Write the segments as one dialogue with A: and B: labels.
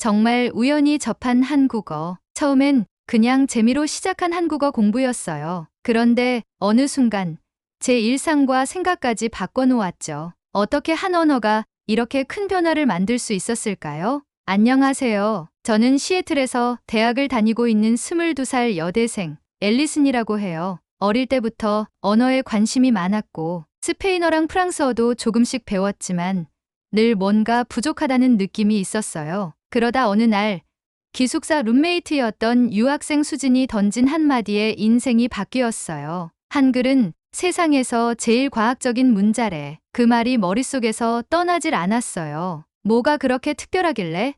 A: 정말 우연히 접한 한국어. 처음엔 그냥 재미로 시작한 한국어 공부였어요. 그런데 어느 순간 제 일상과 생각까지 바꿔놓았죠. 어떻게 한 언어가 이렇게 큰 변화를 만들 수 있었을까요? 안녕하세요. 저는 시애틀에서 대학을 다니고 있는 22살 여대생 앨리슨이라고 해요. 어릴 때부터 언어에 관심이 많았고 스페인어랑 프랑스어도 조금씩 배웠지만 늘 뭔가 부족하다는 느낌이 있었어요. 그러다 어느 날 기숙사 룸메이트였던 유학생 수진이 던진 한마디에 인생이 바뀌었어요. 한글은 세상에서 제일 과학적인 문자래. 그 말이 머릿속에서 떠나질 않았어요. 뭐가 그렇게 특별하길래?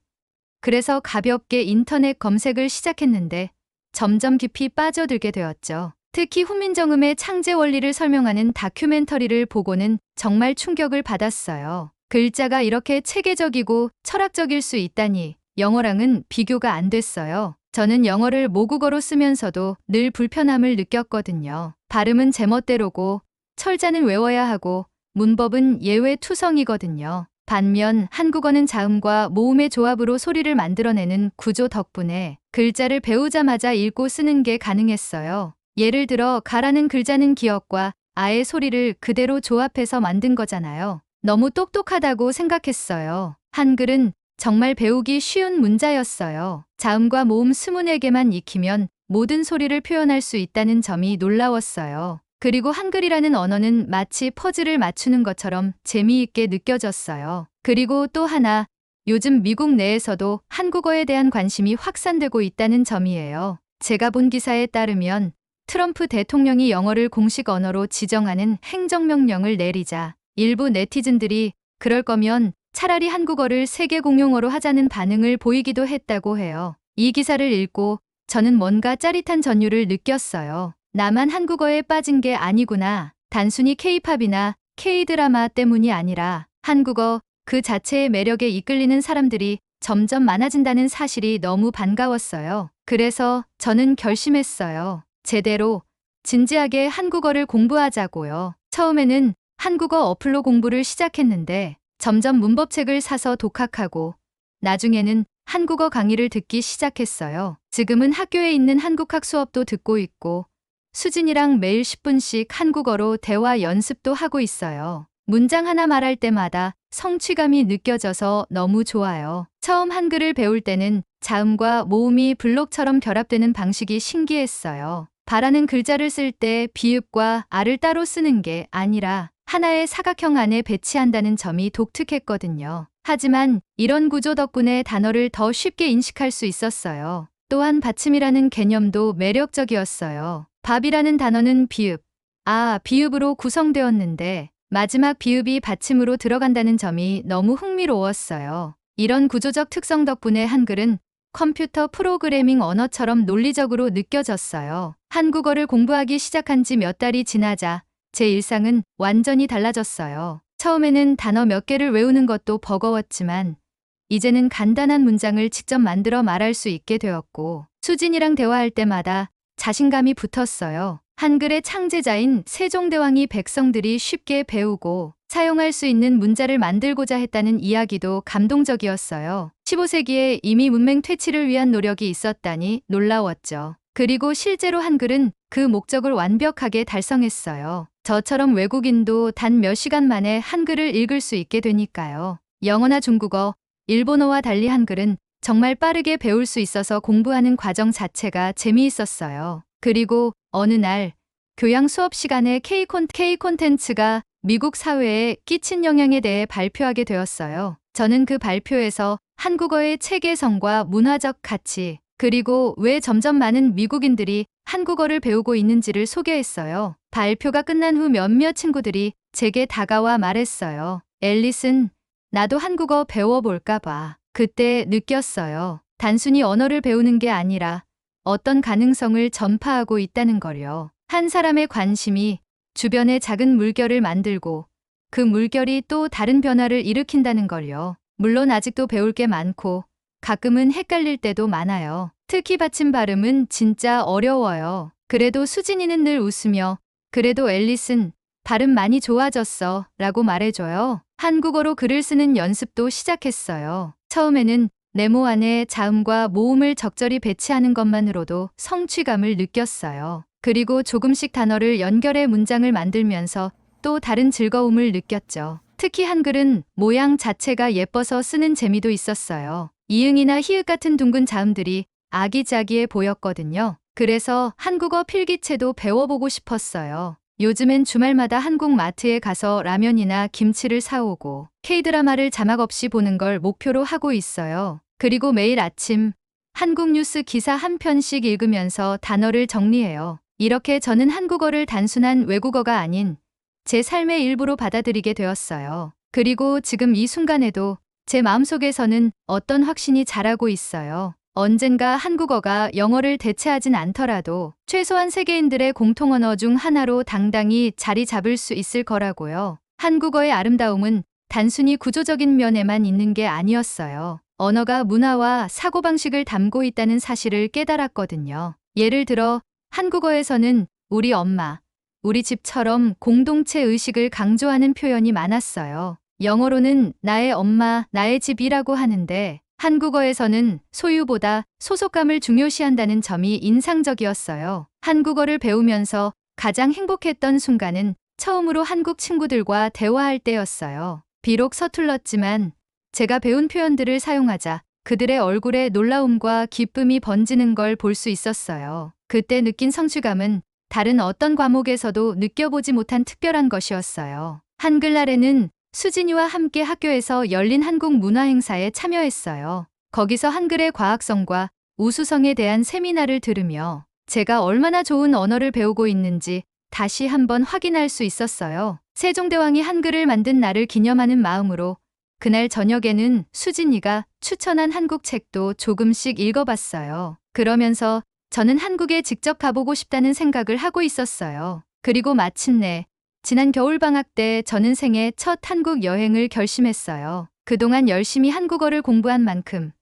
A: 그래서 가볍게 인터넷 검색을 시작했는데 점점 깊이 빠져들게 되었죠. 특히 훈민정음의 창제 원리를 설명하는 다큐멘터리를 보고는 정말 충격을 받았어요. 글자가 이렇게 체계적이고 철학적일 수 있다니 영어랑은 비교가 안 됐어요. 저는 영어를 모국어로 쓰면서도 늘 불편함을 느꼈거든요. 발음은 제멋대로고 철자는 외워야 하고 문법은 예외투성이거든요. 반면 한국어는 자음과 모음의 조합으로 소리를 만들어내는 구조 덕분에 글자를 배우자마자 읽고 쓰는 게 가능했어요. 예를 들어 가라는 글자는 기역과 아의 소리를 그대로 조합해서 만든 거잖아요. 너무 똑똑하다고 생각했어요. 한글은 정말 배우기 쉬운 문자였어요. 자음과 모음 20개만 익히면 모든 소리를 표현할 수 있다는 점이 놀라웠어요. 그리고 한글이라는 언어는 마치 퍼즐을 맞추는 것처럼 재미있게 느껴졌어요. 그리고 또 하나, 요즘 미국 내에서도 한국어에 대한 관심이 확산되고 있다는 점이에요. 제가 본 기사에 따르면 트럼프 대통령이 영어를 공식 언어로 지정하는 행정명령을 내리자 일부 네티즌들이 그럴 거면 차라리 한국어를 세계 공용어로 하자는 반응을 보이기도 했다고 해요. 이 기사를 읽고 저는 뭔가 짜릿한 전율을 느꼈어요. 나만 한국어에 빠진 게 아니구나. 단순히 K-팝이나 K-드라마 때문이 아니라 한국어 그 자체의 매력에 이끌리는 사람들이 점점 많아진다는 사실이 너무 반가웠어요. 그래서 저는 결심했어요. 제대로 진지하게 한국어를 공부하자고요. 처음에는 한국어 어플로 공부를 시작했는데 점점 문법책을 사서 독학하고 나중에는 한국어 강의를 듣기 시작했어요. 지금은 학교에 있는 한국학 수업도 듣고 있고 수진이랑 매일 10분씩 한국어로 대화 연습도 하고 있어요. 문장 하나 말할 때마다 성취감이 느껴져서 너무 좋아요. 처음 한글을 배울 때는 자음과 모음이 블록처럼 결합되는 방식이 신기했어요. 바라는 글자를 쓸 때 비읍과 아를 따로 쓰는 게 아니라 하나의 사각형 안에 배치한다는 점이 독특했거든요. 하지만 이런 구조 덕분에 단어를 더 쉽게 인식할 수 있었어요. 또한 받침이라는 개념도 매력적이었어요. 밥이라는 단어는 비읍, 비읍으로 구성되었는데 마지막 비읍이 받침으로 들어간다는 점이 너무 흥미로웠어요. 이런 구조적 특성 덕분에 한글은 컴퓨터 프로그래밍 언어처럼 논리적으로 느껴졌어요. 한국어를 공부하기 시작한 지 몇 달이 지나자 제 일상은 완전히 달라졌어요. 처음에는 단어 몇 개를 외우는 것도 버거웠지만 이제는 간단한 문장을 직접 만들어 말할 수 있게 되었고 수진이랑 대화할 때마다 자신감이 붙었어요. 한글의 창제자인 세종대왕이 백성들이 쉽게 배우고 사용할 수 있는 문자를 만들고자 했다는 이야기도 감동적이었어요. 15세기에 이미 문맹 퇴치를 위한 노력이 있었다니 놀라웠죠. 그리고 실제로 한글은 그 목적을 완벽하게 달성했어요. 저처럼 외국인도 단 몇 시간 만에 한글을 읽을 수 있게 되니까요. 영어나 중국어, 일본어와 달리 한글은 정말 빠르게 배울 수 있어서 공부하는 과정 자체가 재미있었어요. 그리고 어느 날 교양 수업 시간에 K 콘텐츠가 미국 사회에 끼친 영향에 대해 발표하게 되었어요. 저는 그 발표에서 한국어의 체계성과 문화적 가치, 그리고 왜 점점 많은 미국인들이 한국어를 배우고 있는지를 소개했어요. 발표가 끝난 후 몇몇 친구들이 제게 다가와 말했어요. 앨리슨, 나도 한국어 배워볼까 봐. 그때 느꼈어요. 단순히 언어를 배우는 게 아니라 어떤 가능성을 전파하고 있다는 걸요. 한 사람의 관심이 주변의 작은 물결을 만들고 그 물결이 또 다른 변화를 일으킨다는 걸요. 물론 아직도 배울 게 많고 가끔은 헷갈릴 때도 많아요. 특히 받침 발음은 진짜 어려워요. 그래도 수진이는 늘 웃으며 그래도 앨리슨, 발음 많이 좋아졌어 라고 말해줘요. 한국어로 글을 쓰는 연습도 시작했어요. 처음에는 네모 안에 자음과 모음을 적절히 배치하는 것만으로도 성취감을 느꼈어요. 그리고 조금씩 단어를 연결해 문장을 만들면서 또 다른 즐거움을 느꼈죠. 특히 한글은 모양 자체가 예뻐서 쓰는 재미도 있었어요. 이응이나 히읗 같은 둥근 자음들이 아기자기해 보였거든요. 그래서 한국어 필기체도 배워보고 싶었어요. 요즘엔 주말마다 한국 마트에 가서 라면이나 김치를 사오고 K드라마를 자막 없이 보는 걸 목표로 하고 있어요. 그리고 매일 아침 한국 뉴스 기사 한 편씩 읽으면서 단어를 정리해요. 이렇게 저는 한국어를 단순한 외국어가 아닌 제 삶의 일부로 받아들이게 되었어요. 그리고 지금 이 순간에도 제 마음속에서는 어떤 확신이 자라고 있어요. 언젠가 한국어가 영어를 대체하진 않더라도 최소한 세계인들의 공통언어 중 하나로 당당히 자리 잡을 수 있을 거라고요. 한국어의 아름다움은 단순히 구조적인 면에만 있는 게 아니었어요. 언어가 문화와 사고방식을 담고 있다는 사실을 깨달았거든요. 예를 들어 한국어에서는 우리 엄마, 우리 집처럼 공동체 의식을 강조하는 표현이 많았어요. 영어로는 나의 엄마, 나의 집이라고 하는데 한국어에서는 소유보다 소속감을 중요시한다는 점이 인상적이었어요. 한국어를 배우면서 가장 행복했던 순간은 처음으로 한국 친구들과 대화할 때였어요. 비록 서툴렀지만 제가 배운 표현들을 사용하자 그들의 얼굴에 놀라움과 기쁨이 번지는 걸 볼 수 있었어요. 그때 느낀 성취감은 다른 어떤 과목에서도 느껴보지 못한 특별한 것이었어요. 한글날에는 수진이와 함께 학교에서 열린 한국 문화 행사에 참여했어요. 거기서 한글의 과학성과 우수성에 대한 세미나를 들으며 제가 얼마나 좋은 언어를 배우고 있는지 다시 한번 확인할 수 있었어요. 세종대왕이 한글을 만든 날을 기념하는 마음으로 그날 저녁에는 수진이가 추천한 한국 책도 조금씩 읽어봤어요. 그러면서 저는 한국에 직접 가보고 싶다는 생각을 하고 있었어요. 그리고 마침내 지난 겨울방학 때 저는 생애 첫 한국 여행을 결심했어요. 그동안 열심히 한국어를 공부한 만큼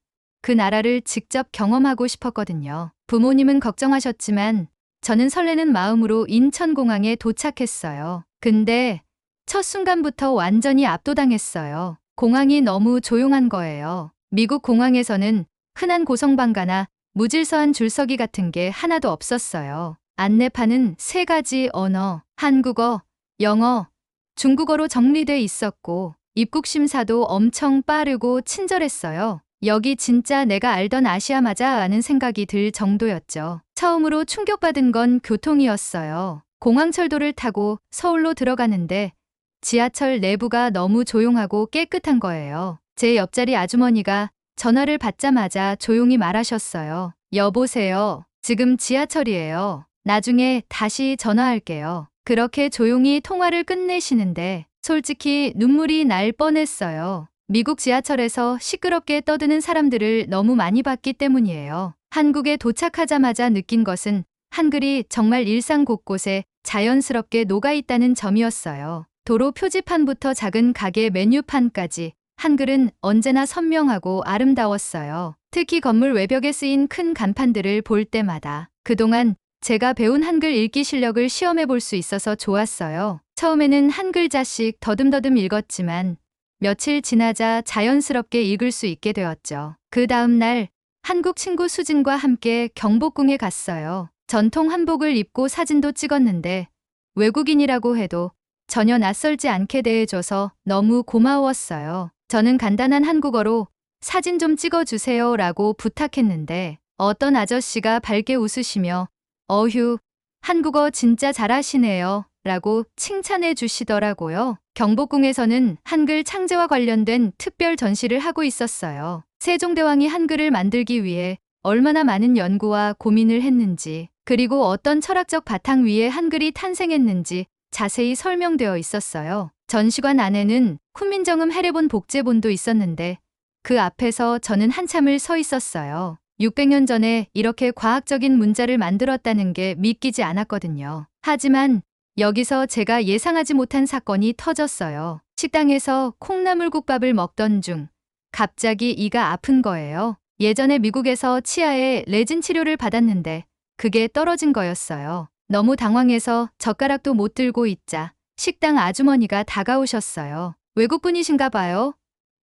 A: 그 나라를 직접 경험하고 싶었거든요. 부모님은 걱정하셨지만 저는 설레는 마음으로 인천공항에 도착했어요. 근데 첫 순간부터 완전히 압도당했어요. 공항이 너무 조용한 거예요. 미국 공항에서는 흔한 고성방가나 무질서한 줄서기 같은 게 하나도 없었어요. 안내판은 3가지 언어, 한국어, 영어, 중국어로 정리돼 있었고 입국 심사도 엄청 빠르고 친절했어요. 여기 진짜 내가 알던 아시아 맞아 하는 생각이 들 정도였죠. 처음으로 충격받은 건 교통이었어요. 공항철도를 타고 서울로 들어가는데 지하철 내부가 너무 조용하고 깨끗한 거예요. 제 옆자리 아주머니가 전화를 받자마자 조용히 말하셨어요. 여보세요. 지금 지하철이에요. 나중에 다시 전화할게요. 그렇게 조용히 통화를 끝내시는데 솔직히 눈물이 날 뻔했어요. 미국 지하철에서 시끄럽게 떠드는 사람들을 너무 많이 봤기 때문이에요. 한국에 도착하자마자 느낀 것은 한글이 정말 일상 곳곳에 자연스럽게 녹아있다는 점이었어요. 도로 표지판부터 작은 가게 메뉴판까지 한글은 언제나 선명하고 아름다웠어요. 특히 건물 외벽에 쓰인 큰 간판들을 볼 때마다 그동안 제가 배운 한글 읽기 실력을 시험해 볼 수 있어서 좋았어요. 처음에는 한 글자씩 더듬더듬 읽었지만 며칠 지나자 자연스럽게 읽을 수 있게 되었죠. 그 다음 날 한국 친구 수진과 함께 경복궁에 갔어요. 전통 한복을 입고 사진도 찍었는데 외국인이라고 해도 전혀 낯설지 않게 대해줘서 너무 고마웠어요. 저는 간단한 한국어로 사진 좀 찍어주세요 라고 부탁했는데 어떤 아저씨가 밝게 웃으시며 어휴, 한국어 진짜 잘하시네요 라고 칭찬해 주시더라고요. 경복궁에서는 한글 창제와 관련된 특별 전시를 하고 있었어요. 세종대왕이 한글을 만들기 위해 얼마나 많은 연구와 고민을 했는지 그리고 어떤 철학적 바탕 위에 한글이 탄생했는지 자세히 설명되어 있었어요. 전시관 안에는 훈민정음 해례본 복제본도 있었는데 그 앞에서 저는 한참을 서 있었어요. 600년 전에 이렇게 과학적인 문자를 만들었다는 게 믿기지 않았거든요. 하지만 여기서 제가 예상하지 못한 사건이 터졌어요. 식당에서 콩나물국밥을 먹던 중 갑자기 이가 아픈 거예요. 예전에 미국에서 치아에 레진 치료를 받았는데 그게 떨어진 거였어요. 너무 당황해서 젓가락도 못 들고 있자 식당 아주머니가 다가오셨어요. 외국분이신가 봐요.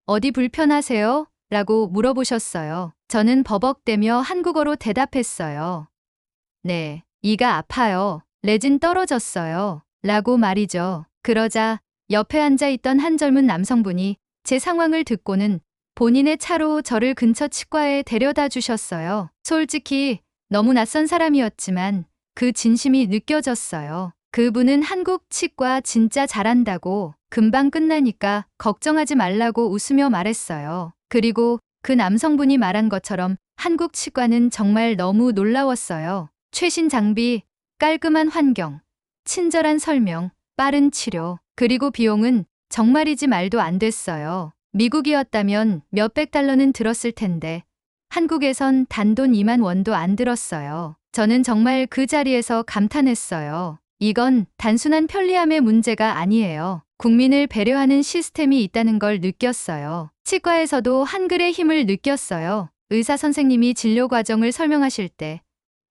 A: 어디 불편하세요? 라고 물어보셨어요. 저는 버벅대며 한국어로 대답했어요. 네, 이가 아파요. 레진 떨어졌어요. 라고 말이죠. 그러자 옆에 앉아 있던 한 젊은 남성분이 제 상황을 듣고는 본인의 차로 저를 근처 치과에 데려다 주셨어요. 솔직히 너무 낯선 사람이었지만 그 진심이 느껴졌어요. 그분은 한국 치과 진짜 잘한다고, 금방 끝나니까 걱정하지 말라고 웃으며 말했어요. 그리고 그 남성분이 말한 것처럼 한국 치과는 정말 너무 놀라웠어요. 최신 장비, 깔끔한 환경, 친절한 설명, 빠른 치료, 그리고 비용은 정말이지 말도 안 됐어요. 미국이었다면 몇백 달러는 들었을 텐데 한국에선 단돈 2만 원도 안 들었어요. 저는 정말 그 자리에서 감탄했어요. 이건 단순한 편리함의 문제가 아니에요. 국민을 배려하는 시스템이 있다는 걸 느꼈어요. 치과에서도 한글의 힘을 느꼈어요. 의사 선생님이 진료 과정을 설명하실 때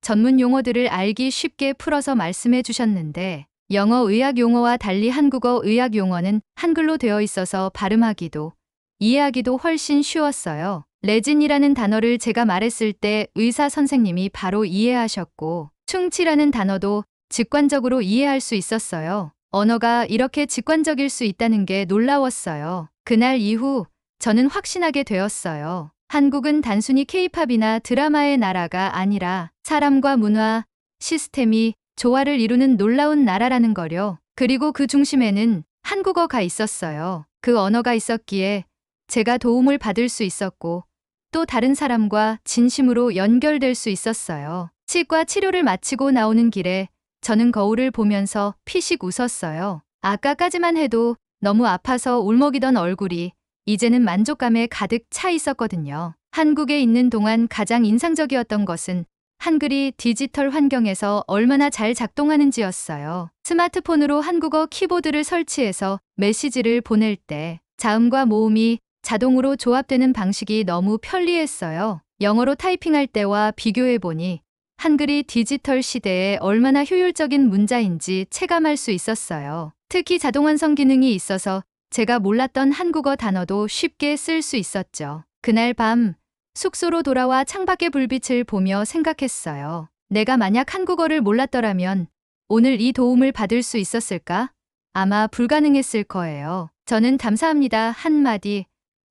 A: 전문 용어들을 알기 쉽게 풀어서 말씀해 주셨는데, 영어 의학 용어와 달리 한국어 의학 용어는 한글로 되어 있어서 발음하기도 이해하기도 훨씬 쉬웠어요. 레진이라는 단어를 제가 말했을 때 의사 선생님이 바로 이해하셨고, 충치라는 단어도 직관적으로 이해할 수 있었어요. 언어가 이렇게 직관적일 수 있다는 게 놀라웠어요. 그날 이후 저는 확신하게 되었어요. 한국은 단순히 케이팝이나 드라마의 나라가 아니라 사람과 문화, 시스템이 조화를 이루는 놀라운 나라라는 거요. 그리고 그 중심에는 한국어가 있었어요. 그 언어가 있었기에 제가 도움을 받을 수 있었고, 또 다른 사람과 진심으로 연결될 수 있었어요. 치과 치료를 마치고 나오는 길에 저는 거울을 보면서 피식 웃었어요. 아까까지만 해도 너무 아파서 울먹이던 얼굴이 이제는 만족감에 가득 차 있었거든요. 한국에 있는 동안 가장 인상적이었던 것은 한글이 디지털 환경에서 얼마나 잘 작동하는지였어요. 스마트폰으로 한국어 키보드를 설치해서 메시지를 보낼 때 자음과 모음이 자동으로 조합되는 방식이 너무 편리했어요. 영어로 타이핑할 때와 비교해보니 한글이 디지털 시대에 얼마나 효율적인 문자인지 체감할 수 있었어요. 특히 자동 완성 기능이 있어서 제가 몰랐던 한국어 단어도 쉽게 쓸 수 있었죠. 그날 밤 숙소로 돌아와 창밖의 불빛을 보며 생각했어요. 내가 만약 한국어를 몰랐더라면 오늘 이 도움을 받을 수 있었을까? 아마 불가능했을 거예요. 저는 감사합니다 한마디,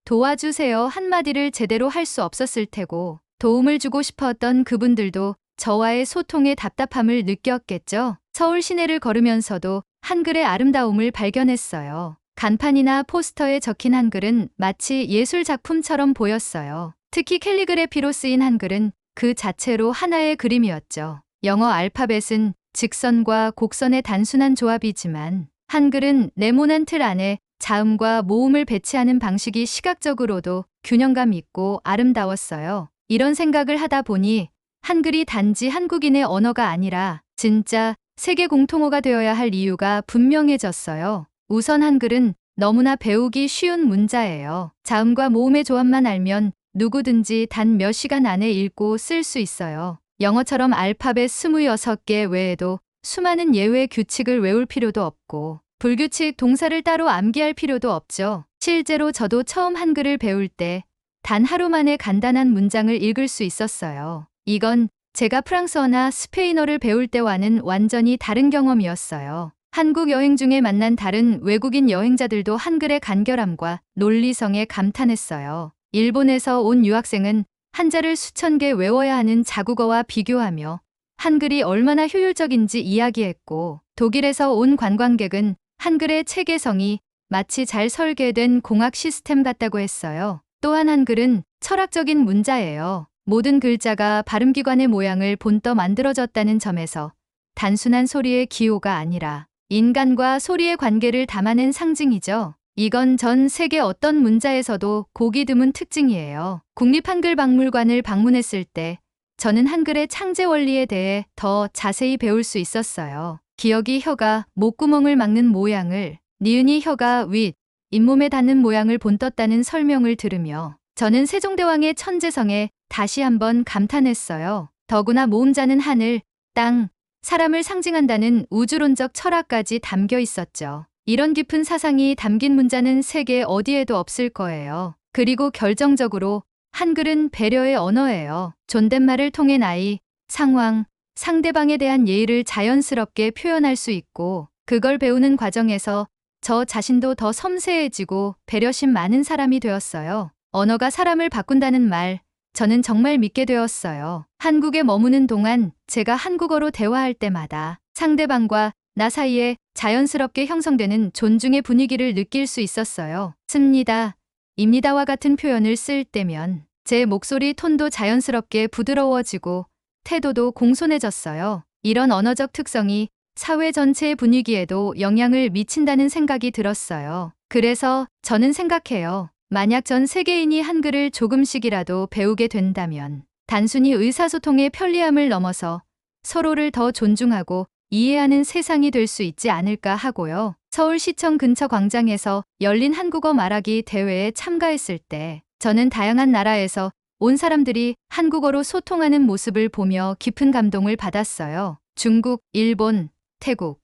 A: 도와주세요 한마디를 제대로 할 수 없었을 테고, 도움을 주고 싶었던 그분들도 저와의 소통에 답답함을 느꼈겠죠. 서울 시내를 걸으면서도 한글의 아름다움을 발견했어요. 간판이나 포스터에 적힌 한글은 마치 예술 작품처럼 보였어요. 특히 캘리그래피로 쓰인 한글은 그 자체로 하나의 그림이었죠. 영어 알파벳은 직선과 곡선의 단순한 조합이지만 한글은 네모난 틀 안에 자음과 모음을 배치하는 방식이 시각적으로도 균형감 있고 아름다웠어요. 이런 생각을 하다 보니 한글이 단지 한국인의 언어가 아니라 진짜 세계 공통어가 되어야 할 이유가 분명해졌어요. 우선 한글은 너무나 배우기 쉬운 문자예요. 자음과 모음의 조합만 알면 누구든지 단 몇 시간 안에 읽고 쓸 수 있어요. 영어처럼 알파벳 26개 외에도 수많은 예외 규칙을 외울 필요도 없고, 불규칙 동사를 따로 암기할 필요도 없죠. 실제로 저도 처음 한글을 배울 때 단 하루 만에 간단한 문장을 읽을 수 있었어요. 이건 제가 프랑스어나 스페인어를 배울 때와는 완전히 다른 경험이었어요. 한국 여행 중에 만난 다른 외국인 여행자들도 한글의 간결함과 논리성에 감탄했어요. 일본에서 온 유학생은 한자를 수천 개 외워야 하는 자국어와 비교하며 한글이 얼마나 효율적인지 이야기했고, 독일에서 온 관광객은 한글의 체계성이 마치 잘 설계된 공학 시스템 같다고 했어요. 또한 한글은 철학적인 문자예요. 모든 글자가 발음기관의 모양을 본떠 만들어졌다는 점에서 단순한 소리의 기호가 아니라 인간과 소리의 관계를 담아낸 상징이죠. 이건 전 세계 어떤 문자에서도 보기 드문 특징이에요. 국립한글박물관을 방문했을 때 저는 한글의 창제 원리에 대해 더 자세히 배울 수 있었어요. 기역이 혀가 목구멍을 막는 모양을, 니은이 혀가 윗, 잇몸에 닿는 모양을 본떴다는 설명을 들으며 저는 세종대왕의 천재성에 다시 한번 감탄했어요. 더구나 모음자는 하늘, 땅, 사람을 상징한다는 우주론적 철학까지 담겨 있었죠. 이런 깊은 사상이 담긴 문자는 세계 어디에도 없을 거예요. 그리고 결정적으로 한글은 배려의 언어예요. 존댓말을 통해 나이, 상황, 상대방에 대한 예의를 자연스럽게 표현할 수 있고 그걸 배우는 과정에서 저 자신도 더 섬세해지고 배려심 많은 사람이 되었어요. 언어가 사람을 바꾼다는 말, 저는 정말 믿게 되었어요. 한국에 머무는 동안 제가 한국어로 대화할 때마다 상대방과 나 사이에 자연스럽게 형성되는 존중의 분위기를 느낄 수 있었어요. 습니다, 입니다와 같은 표현을 쓸 때면 제 목소리 톤도 자연스럽게 부드러워지고 태도도 공손해졌어요. 이런 언어적 특성이 사회 전체의 분위기에도 영향을 미친다는 생각이 들었어요. 그래서 저는 생각해요. 만약 전 세계인이 한글을 조금씩이라도 배우게 된다면 단순히 의사소통의 편리함을 넘어서 서로를 더 존중하고 이해하는 세상이 될 수 있지 않을까 하고요. 서울시청 근처 광장에서 열린 한국어 말하기 대회에 참가했을 때 저는 다양한 나라에서 온 사람들이 한국어로 소통하는 모습을 보며 깊은 감동을 받았어요. 중국, 일본, 태국,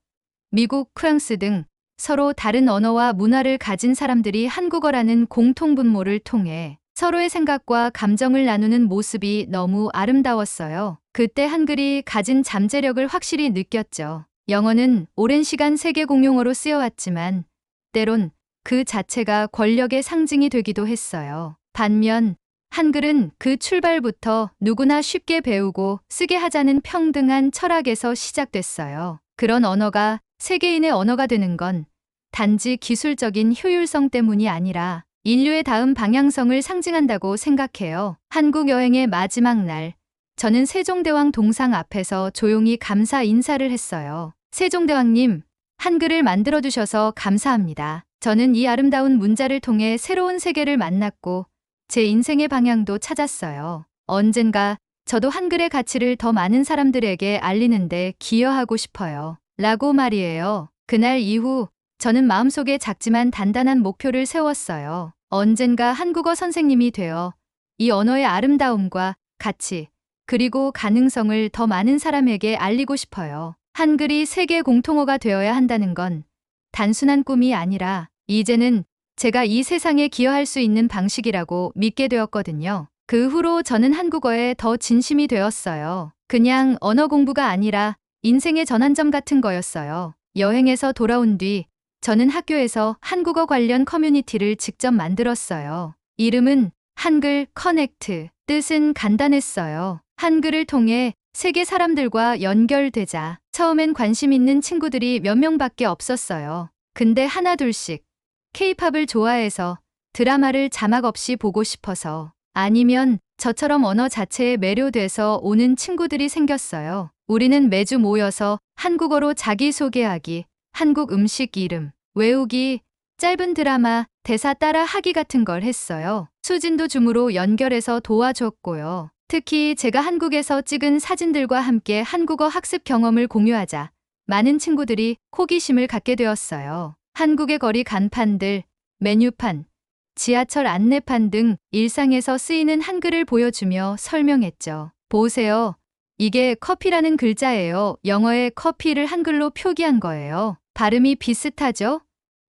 A: 미국, 프랑스 등 서로 다른 언어와 문화를 가진 사람들이 한국어라는 공통분모를 통해 서로의 생각과 감정을 나누는 모습이 너무 아름다웠어요. 그때 한글이 가진 잠재력을 확실히 느꼈죠. 영어는 오랜 시간 세계 공용어로 쓰여왔지만 때론 그 자체가 권력의 상징이 되기도 했어요. 반면 한글은 그 출발부터 누구나 쉽게 배우고 쓰게 하자는 평등한 철학에서 시작됐어요. 그런 언어가 세계인의 언어가 되는 건 단지 기술적인 효율성 때문이 아니라 인류의 다음 방향성을 상징한다고 생각해요. 한국 여행의 마지막 날, 저는 세종대왕 동상 앞에서 조용히 감사 인사를 했어요. 세종대왕님, 한글을 만들어주셔서 감사합니다. 저는 이 아름다운 문자를 통해 새로운 세계를 만났고 제 인생의 방향도 찾았어요. 언젠가 저도 한글의 가치를 더 많은 사람들에게 알리는데 기여하고 싶어요. 라고 말이에요. 그날 이후 저는 마음속에 작지만 단단한 목표를 세웠어요. 언젠가 한국어 선생님이 되어 이 언어의 아름다움과 가치, 그리고 가능성을 더 많은 사람에게 알리고 싶어요. 한글이 세계 공통어가 되어야 한다는 건 단순한 꿈이 아니라 이제는 제가 이 세상에 기여할 수 있는 방식이라고 믿게 되었거든요. 그 후로 저는 한국어에 더 진심이 되었어요. 그냥 언어 공부가 아니라 인생의 전환점 같은 거였어요. 여행에서 돌아온 뒤 저는 학교에서 한국어 관련 커뮤니티를 직접 만들었어요. 이름은 한글 커넥트. 뜻은 간단했어요. 한글을 통해 세계 사람들과 연결되자. 처음엔 관심 있는 친구들이 몇 명밖에 없었어요. 근데 하나둘씩 K-팝을 좋아해서 드라마를 자막 없이 보고 싶어서 아니면 저처럼 언어 자체에 매료돼서 오는 친구들이 생겼어요. 우리는 매주 모여서 한국어로 자기소개하기, 한국 음식 이름, 외우기, 짧은 드라마, 대사 따라 하기 같은 걸 했어요. 수진도 줌으로 연결해서 도와줬고요. 특히 제가 한국에서 찍은 사진들과 함께 한국어 학습 경험을 공유하자 많은 친구들이 호기심을 갖게 되었어요. 한국의 거리 간판들, 메뉴판, 지하철 안내판 등 일상에서 쓰이는 한글을 보여주며 설명했죠. 보세요. 이게 커피라는 글자예요. 영어의 커피를 한글로 표기한 거예요. 발음이 비슷하죠?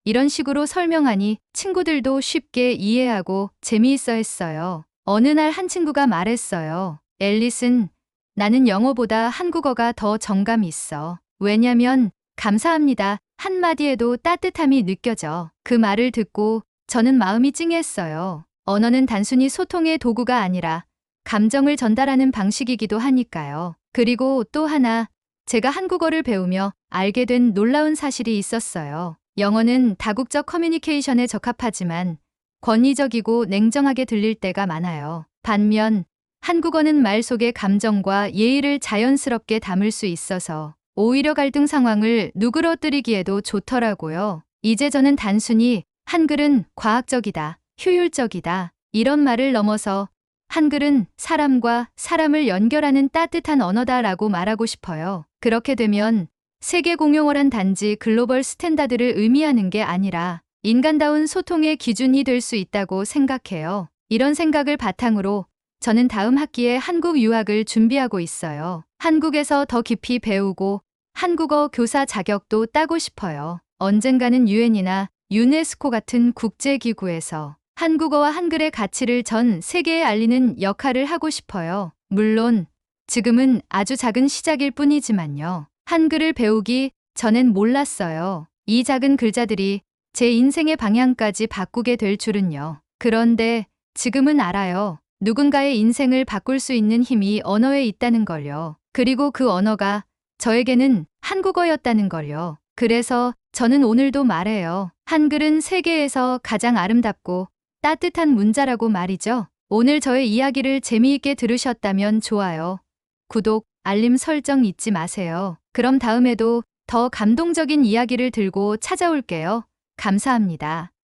A: 이런 식으로 설명하니 친구들도 쉽게 이해하고 재미있어 했어요. 어느 날 한 친구가 말했어요. 앨리슨, 나는 영어보다 한국어가 더 정감 있어. 왜냐면 감사합니다 한마디에도 따뜻함이 느껴져. 그 말을 듣고 저는 마음이 찡했어요. 언어는 단순히 소통의 도구가 아니라 감정을 전달하는 방식이기도 하니까요. 그리고 또 하나, 제가 한국어를 배우며 알게 된 놀라운 사실이 있었어요. 영어는 다국적 커뮤니케이션에 적합하지만 권위적이고 냉정하게 들릴 때가 많아요. 반면 한국어는 말 속의 감정과 예의를 자연스럽게 담을 수 있어서 오히려 갈등 상황을 누그러뜨리기에도 좋더라고요. 이제 저는 단순히 한글은 과학적이다, 효율적이다 이런 말을 넘어서 한글은 사람과 사람을 연결하는 따뜻한 언어다라고 말하고 싶어요. 그렇게 되면 세계 공용어란 단지 글로벌 스탠다드를 의미하는 게 아니라 인간다운 소통의 기준이 될 수 있다고 생각해요. 이런 생각을 바탕으로 저는 다음 학기에 한국 유학을 준비하고 있어요. 한국에서 더 깊이 배우고 한국어 교사 자격도 따고 싶어요. 언젠가는 유엔이나 유네스코 같은 국제기구에서 한국어와 한글의 가치를 전 세계에 알리는 역할을 하고 싶어요. 물론 지금은 아주 작은 시작일 뿐이지만요. 한글을 배우기 전엔 몰랐어요. 이 작은 글자들이 제 인생의 방향까지 바꾸게 될 줄은요. 그런데 지금은 알아요. 누군가의 인생을 바꿀 수 있는 힘이 언어에 있다는 걸요. 그리고 그 언어가 저에게는 한국어였다는 걸요. 그래서 저는 오늘도 말해요. 한글은 세계에서 가장 아름답고 따뜻한 문자라고 말이죠. 오늘 저의 이야기를 재미있게 들으셨다면 좋아요, 구독, 알림 설정 잊지 마세요. 그럼 다음에도 더 감동적인 이야기를 들고 찾아올게요. 감사합니다.